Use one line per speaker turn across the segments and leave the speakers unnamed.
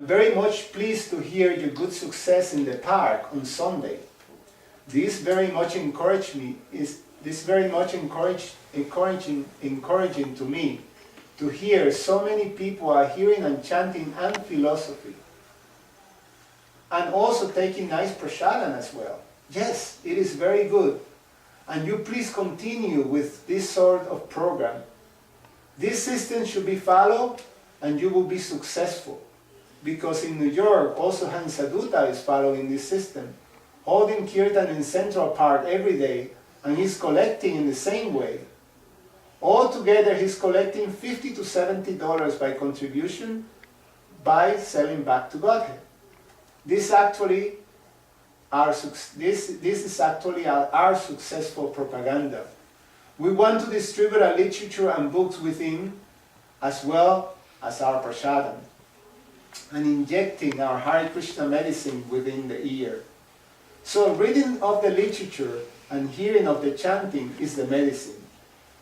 Very much pleased to hear your good success in the park on Sunday. This very much encouraging to me to hear so many people are hearing and chanting and philosophy. And also taking nice prasadam as well. Yes, it is very good. And you please continue with this sort of program. This system should be followed and you will be successful. Because in New York, also Hansaduta is following this system, holding kirtan in Central Park every day, and he's collecting in the same way. Altogether, he's collecting $50 to $70 by contribution by selling back to Godhead. This is actually our successful propaganda. We want to distribute our literature and books within, as well as our prasadam, and injecting our Hare Krishna medicine within the ear. So reading of the literature and hearing of the chanting is the medicine,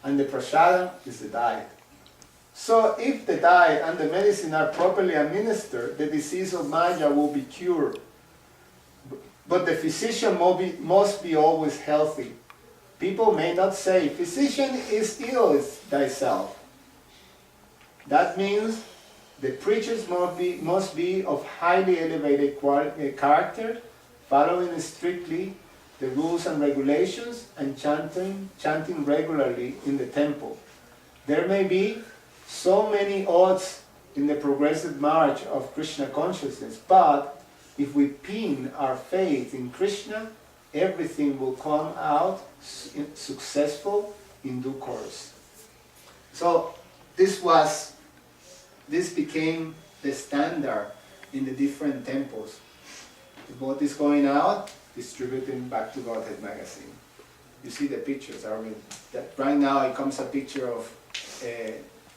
and the prasadam is the diet. So if the diet and the medicine are properly administered, the disease of Maya will be cured. But the physician must be always healthy. People may not say, physician is ill is thyself. That means the preachers must be of highly elevated character, following strictly the rules and regulations, and chanting regularly in the temple. There may be so many odds in the progressive march of Krishna consciousness, but if we pin our faith in Krishna, everything will come out successful in due course. So this became the standard in the different temples. What is going out, distributing back to Godhead magazine. You see the pictures. Right now it comes a picture of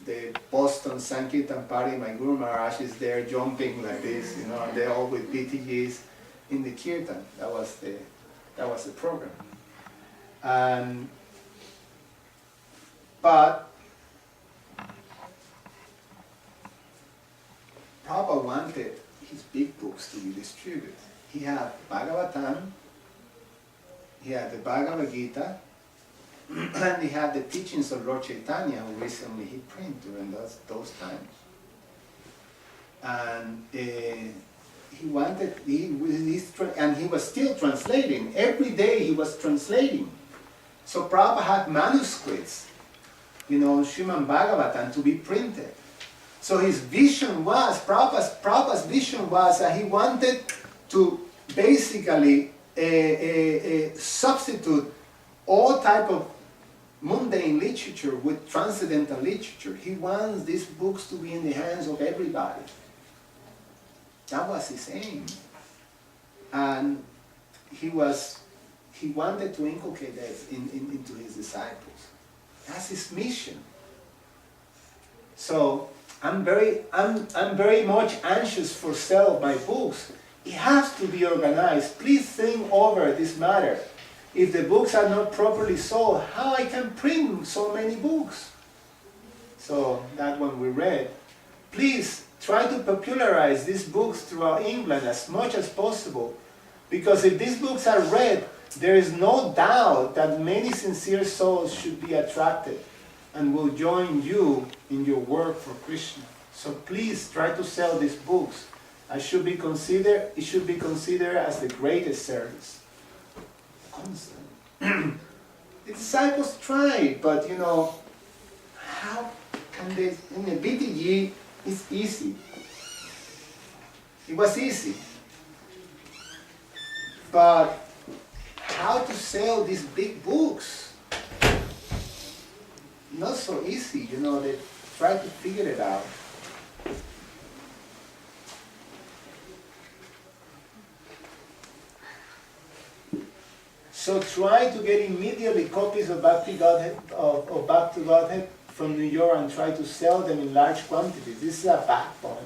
the Boston Sankirtan party. My Guru Maharaj is there jumping like this, and they're all with BTGs in the kirtan. That was the program. But Prabhupada wanted his big books to be distributed. He had Bhagavatam, he had the Bhagavad Gita, and he had the teachings of Lord Chaitanya, who recently he printed during those times. And he was still translating. Every day he was translating. So Prabhupada had manuscripts, Srimad Bhagavatam to be printed. So his vision was, Prabhupada's vision was that he wanted to basically substitute all type of mundane literature with transcendental literature. He wants these books to be in the hands of everybody. That was his aim. And he wanted to inculcate that into his disciples. That's his mission. So I'm very much anxious for sale of my books. It has to be organized. Please think over this matter. If the books are not properly sold, how I can print so many books? So that one we read. Please try to popularize these books throughout England as much as possible, because if these books are read, there is no doubt that many sincere souls should be attracted and will join you in your work for Krishna. So please try to sell these books. It should be considered as the greatest service. Constant. The disciples tried, but how can they? In the BTG, it's easy. It was easy. But how to sell these big books? Not so easy, they try to figure it out. So try to get immediately copies of Bhakti Godhead, of Back to Godhead from New York, and try to sell them in large quantities. This is a backbone.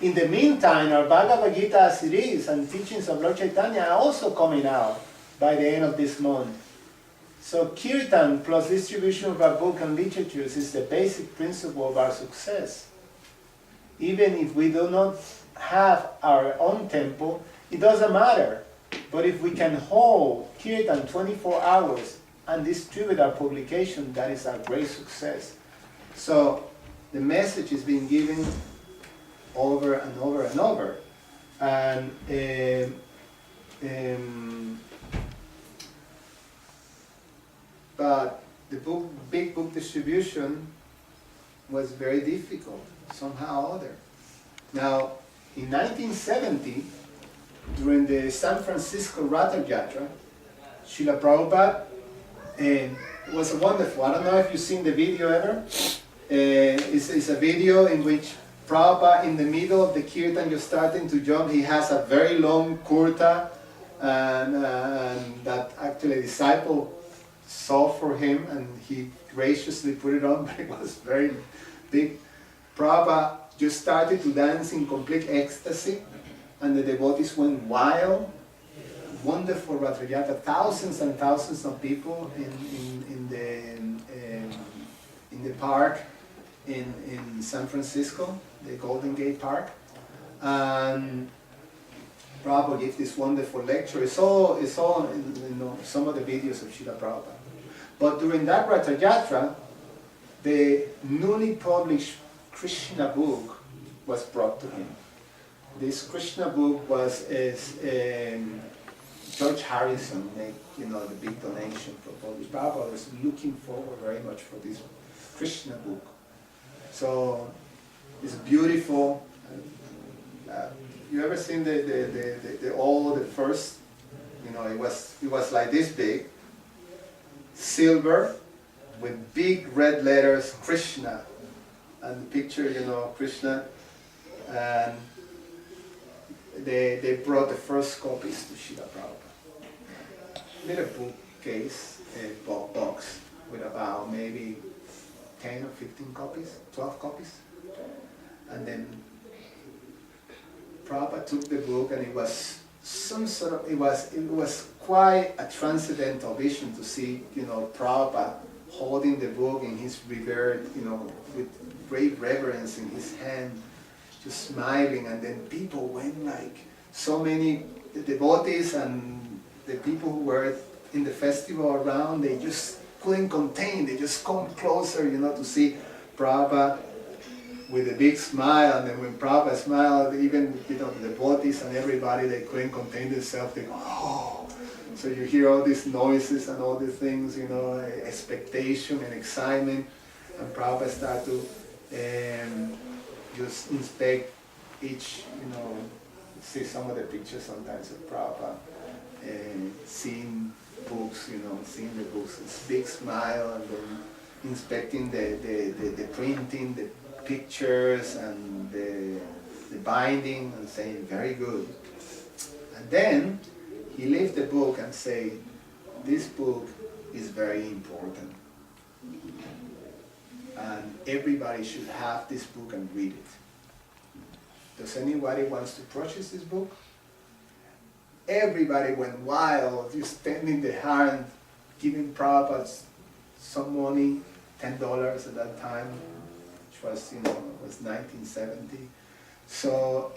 In the meantime, our Bhagavad Gita as it is and teachings of Lord Chaitanya are also coming out by the end of this month. So Kirtan plus distribution of our book and literatures is the basic principle of our success. Even if we do not have our own temple, it doesn't matter. But if we can hold Kirtan 24 hours and distribute our publication, that is a great success. So the message is being given over and over and over. And but the big book distribution was very difficult, somehow or other. Now, in 1970, during the San Francisco Ratha Yatra, Srila Prabhupada, and it was wonderful. I don't know if you've seen the video ever. It's a video in which Prabhupada, in the middle of the kirtan, just starting to jump. He has a very long kurta, and that actually a disciple saw for him, and he graciously put it on, but it was very big. Prabhupada just started to dance in complete ecstasy, and the devotees went wild. Wonderful Ratha Yatra, thousands and thousands of people in the park in San Francisco, the Golden Gate Park. And Prabhupada gave this wonderful lecture. It's all in some of the videos of Srila Prabhupada. But during that Ratha Yatra, the newly published Krishna book was brought to him. This Krishna book was George Harrison made, the big donation for publish. Prabhupada was looking forward very much for this Krishna book. So it's beautiful. You ever seen the first? It was like this big, silver, with big red letters, Krishna, and the picture, Krishna, and they brought the first copies to Srila Prabhupada. Little bookcase, box, with about maybe 10 or 15 copies, 12 copies. And then Prabhupada took the book, and it was it was quite a transcendental vision to see, Prabhupada holding the book in his revered, with great reverence in his hand, just smiling, and then people went like, so many devotees and the people who were in the festival around, they just couldn't contain, they just come closer, to see Prabhupada with a big smile. And then when Prabhupada smiled, even the devotees and everybody, they couldn't contain themselves, they go, oh. So you hear all these noises and all these things, expectation and excitement, and Prabhupada started to just inspect each, see some of the pictures sometimes of Prabhupada, seeing books, seeing the books, this big smile, and then inspecting the printing, the pictures, and the binding, and saying, very good. And then he left the book and said, this book is very important, and everybody should have this book and read it. Does anybody wants to purchase this book? Everybody went wild, just standing the hand, giving Prabhupada some money, $10 at that time, which was, was 1970. So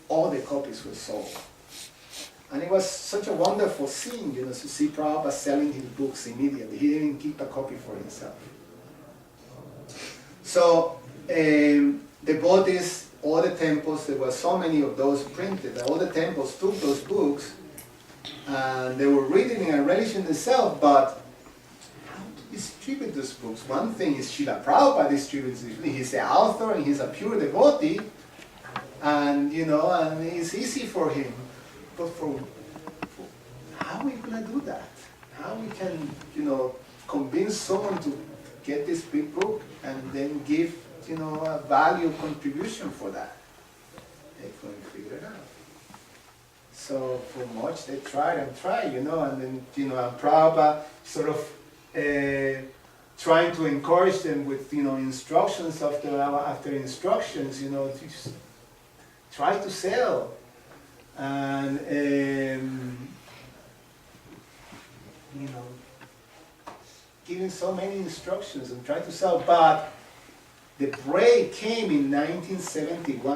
all the copies were sold. And it was such a wonderful scene, to see Prabhupada selling his books immediately. He didn't keep a copy for himself. So devotees, all the temples, there were so many of those printed, all the temples took those books, and they were reading and relishing themselves, but how to distribute those books? One thing is Srila Prabhupada distributes it. He's the author and he's a pure devotee, and and it's easy for him. But for how are we going to do that? How we can, convince someone to get this big book and then give, a value contribution for that? They couldn't figure it out. So for much they tried, and then, and Prabhupada sort of trying to encourage them with, instructions after instructions, to just try to sell. And giving so many instructions and trying to sell, but the break came in 1971.